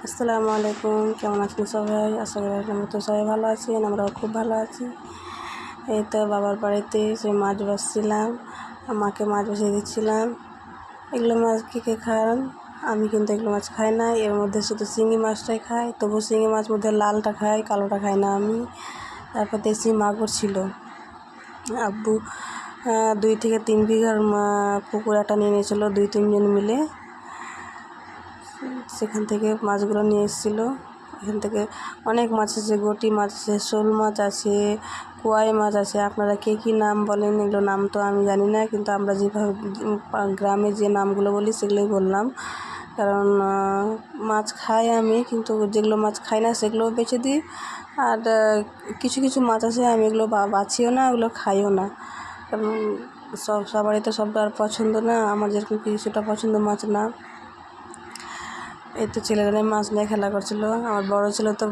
আসসালামু আলাইকুম, কেমন আছেন সবাই? আশা করি আমরা তো সবাই ভালো আছি, আমরাও খুব ভালো আছি। এই তো বাবার বাড়িতে সে মাছ ভাজছিলাম, মাকে মাছ ভেজে দিচ্ছিলাম। এগুলো মাছ কে খান? আমি কিন্তু এগুলো মাছ খাই না। এর মধ্যে শুধু শিঙি মাছটাই খাই, তবু শিঙি মাছ মধ্যে লালটা খাই, কালোটা খাই না আমি। তারপর দেশি মাগুর ছিল, আব্বু 2 থেকে 3 বিঘার পুকুর একটা নিয়ে নিয়েছিলো 2-3 জন মিলে। সেখান থেকে মাছগুলো নিয়ে এসেছিলো। এখান থেকে অনেক মাছ আছে, গটি মাছ আছে, শোল মাছ আছে, কোয়াই মাছ আছে। আপনারা কে কী নাম বলেন, এগুলো নাম তো আমি জানি না, কিন্তু আমরা যেভাবে গ্রামে যে নামগুলো বলি সেগুলোই বললাম। কারণ মাছ খাই আমি, কিন্তু যেগুলো মাছ খাই না সেগুলোও বেছে দিই। আর কিছু কিছু মাছ আছে আমি এগুলো বাছিও না, ওগুলো খাইও না। কারণ সবারই তো সবটা আর পছন্দ না, আমার যেরকম কিছুটা পছন্দ মাছ না। এই তো ছেলেরা মাছ নিয়ে খেলা করছিল। আমার বড় ছেলে তো